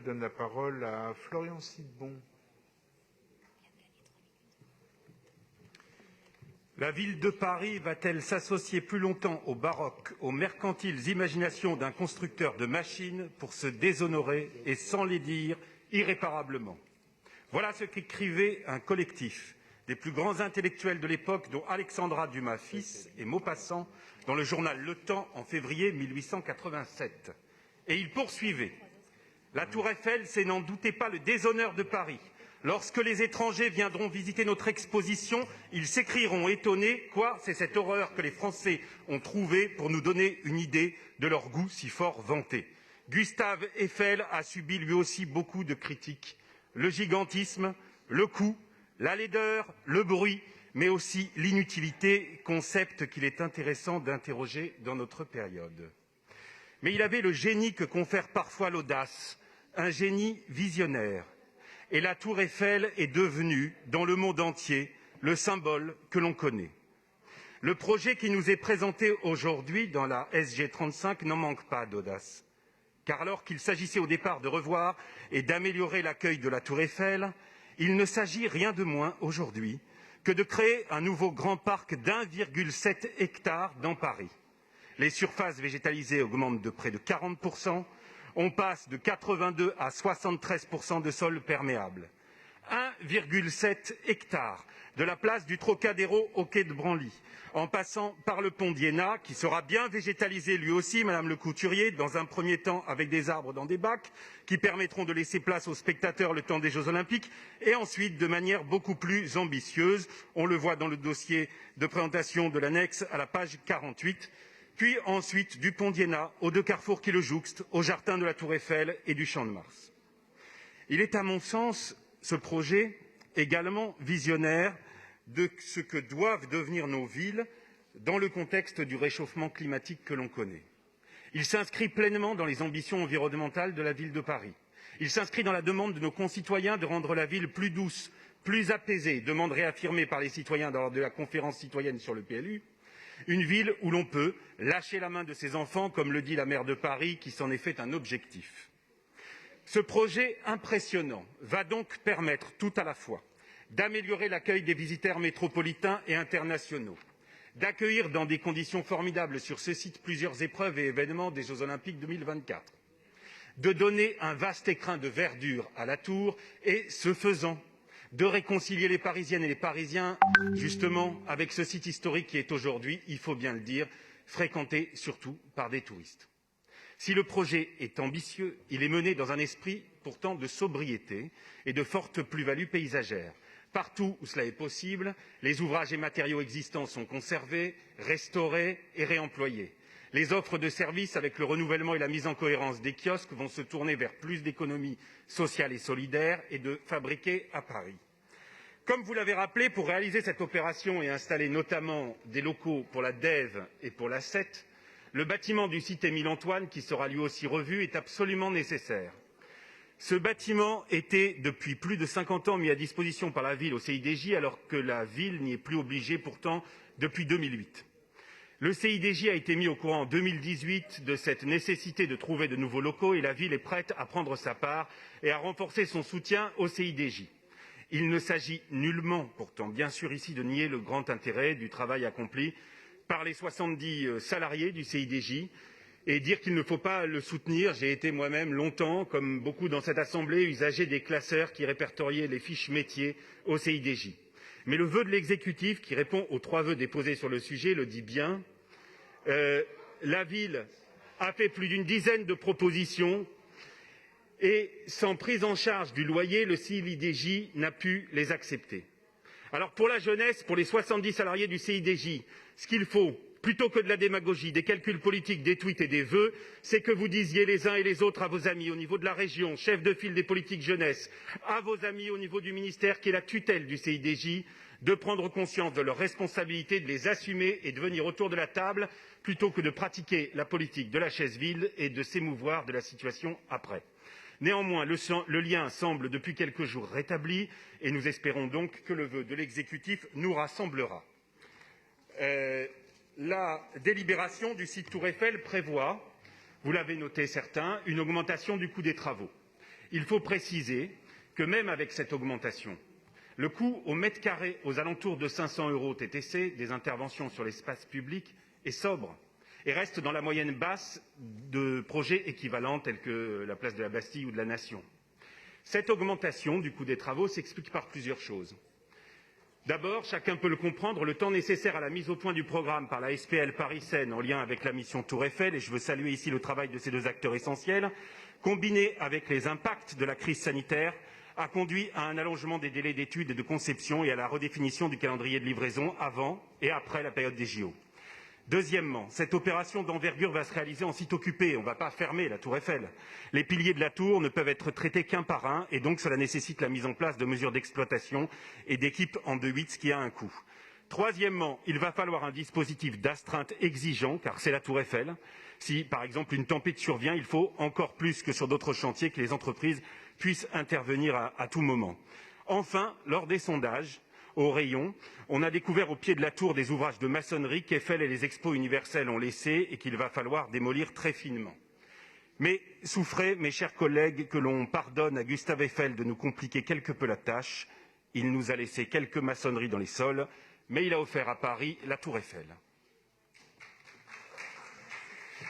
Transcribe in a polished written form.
Je donne la parole à Florian Sidbon. La ville de Paris va-t-elle s'associer plus longtemps au baroque, aux mercantiles imaginations d'un constructeur de machines pour se déshonorer et sans les dire irréparablement? Voilà ce qu'écrivait un collectif des plus grands intellectuels de l'époque, dont Alexandra Dumas fils et Maupassant, dans le journal Le Temps en février 1887. Et il poursuivait: la tour Eiffel, c'est n'en doutez pas le déshonneur de Paris. Lorsque les étrangers viendront visiter notre exposition, ils s'écrieront étonnés: quoi, c'est cette horreur que les Français ont trouvée pour nous donner une idée de leur goût si fort vanté. Gustave Eiffel a subi lui aussi beaucoup de critiques. Le gigantisme, le coût, la laideur, le bruit, mais aussi l'inutilité, concept qu'il est intéressant d'interroger dans notre période. Mais il avait le génie que confère parfois l'audace, un génie visionnaire. Et la tour Eiffel est devenue, dans le monde entier, le symbole que l'on connaît. Le projet qui nous est présenté aujourd'hui dans la SG35 n'en manque pas d'audace. Car alors qu'il s'agissait au départ de revoir et d'améliorer l'accueil de la tour Eiffel, il ne s'agit rien de moins aujourd'hui que de créer un nouveau grand parc d'1,7 hectare dans Paris. Les surfaces végétalisées augmentent de près de 40%. On passe de 82 à 73% de sols perméables. 1,7 hectare de la place du Trocadéro au quai de Branly, en passant par le pont d'Iéna, qui sera bien végétalisé lui aussi, Madame le Couturier, dans un premier temps avec des arbres dans des bacs, qui permettront de laisser place aux spectateurs le temps des Jeux Olympiques, et ensuite de manière beaucoup plus ambitieuse. On le voit dans le dossier de présentation de l'annexe à la page 48. Puis ensuite du pont d'Iéna aux deux carrefours qui le jouxtent, au jardin de la Tour Eiffel et du Champ de Mars. Il est à mon sens, ce projet, également visionnaire de ce que doivent devenir nos villes dans le contexte du réchauffement climatique que l'on connaît. Il s'inscrit pleinement dans les ambitions environnementales de la ville de Paris. Il s'inscrit dans la demande de nos concitoyens de rendre la ville plus douce, plus apaisée, demande réaffirmée par les citoyens lors de la conférence citoyenne sur le PLU. Une ville où l'on peut lâcher la main de ses enfants, comme le dit la maire de Paris, qui s'en est fait un objectif. Ce projet impressionnant va donc permettre tout à la fois d'améliorer l'accueil des visiteurs métropolitains et internationaux, d'accueillir dans des conditions formidables sur ce site plusieurs épreuves et événements des Jeux Olympiques 2024, de donner un vaste écrin de verdure à la tour et, ce faisant, de réconcilier les Parisiennes et les Parisiens, justement, avec ce site historique qui est aujourd'hui, il faut bien le dire, fréquenté surtout par des touristes. Si le projet est ambitieux, il est mené dans un esprit pourtant de sobriété et de forte plus-value paysagère. Partout où cela est possible, les ouvrages et matériaux existants sont conservés, restaurés et réemployés. Les offres de services, avec le renouvellement et la mise en cohérence des kiosques, vont se tourner vers plus d'économie sociale et solidaire et de fabriquer à Paris. Comme vous l'avez rappelé, pour réaliser cette opération et installer notamment des locaux pour la DEV et pour la SET, le bâtiment du site Émile-Antoine, qui sera lui aussi revu, est absolument nécessaire. Ce bâtiment était depuis plus de 50 ans mis à disposition par la ville au CIDJ, alors que la ville n'y est plus obligée pourtant depuis 2008. Le CIDJ a été mis au courant en 2018 de cette nécessité de trouver de nouveaux locaux et la ville est prête à prendre sa part et à renforcer son soutien au CIDJ. Il ne s'agit nullement, pourtant, bien sûr ici, de nier le grand intérêt du travail accompli par les 70 salariés du CIDJ et dire qu'il ne faut pas le soutenir. J'ai été moi-même longtemps, comme beaucoup dans cette assemblée, usager des classeurs qui répertoriaient les fiches métiers au CIDJ. Mais le vœu de l'exécutif, qui répond aux 3 vœux déposés sur le sujet, le dit bien. La ville a fait plus d'une dizaine de propositions et sans prise en charge du loyer, le CIDJ n'a pu les accepter. Alors pour la jeunesse, pour les 70 salariés du CIDJ, ce qu'il faut, plutôt que de la démagogie, des calculs politiques, des tweets et des vœux, c'est que vous disiez les uns et les autres à vos amis au niveau de la région, chef de file des politiques jeunesse, à vos amis au niveau du ministère qui est la tutelle du CIDJ, de prendre conscience de leurs responsabilités, de les assumer et de venir autour de la table plutôt que de pratiquer la politique de la chaise vide et de s'émouvoir de la situation après. Néanmoins, le lien semble depuis quelques jours rétabli et nous espérons donc que le vœu de l'exécutif nous rassemblera. La délibération du site Tour Eiffel prévoit, vous l'avez noté certains, une augmentation du coût des travaux. Il faut préciser que même avec cette augmentation, le coût au mètre carré aux alentours de 500 € TTC des interventions sur l'espace public est sobre et reste dans la moyenne basse de projets équivalents tels que la place de la Bastille ou de la Nation. Cette augmentation du coût des travaux s'explique par plusieurs choses. D'abord, chacun peut le comprendre, le temps nécessaire à la mise au point du programme par la SPL Paris-Seine en lien avec la mission Tour Eiffel, et je veux saluer ici le travail de ces deux acteurs essentiels, combiné avec les impacts de la crise sanitaire, a conduit à un allongement des délais d'études et de conception et à la redéfinition du calendrier de livraison avant et après la période des JO. Deuxièmement, cette opération d'envergure va se réaliser en site occupé. On ne va pas fermer la Tour Eiffel. Les piliers de la tour ne peuvent être traités qu'un par un et donc cela nécessite la mise en place de mesures d'exploitation et d'équipes en 2-8, ce qui a un coût. Troisièmement, il va falloir un dispositif d'astreinte exigeant, car c'est la Tour Eiffel. Si, par exemple, une tempête survient, il faut encore plus que sur d'autres chantiers que les entreprises puissent intervenir à tout moment. Enfin, lors des sondages, au rayon, on a découvert au pied de la tour des ouvrages de maçonnerie qu'Eiffel et les expos universels ont laissés et qu'il va falloir démolir très finement. Mais souffrez, mes chers collègues, que l'on pardonne à Gustave Eiffel de nous compliquer quelque peu la tâche. Il nous a laissé quelques maçonneries dans les sols, mais il a offert à Paris la Tour Eiffel.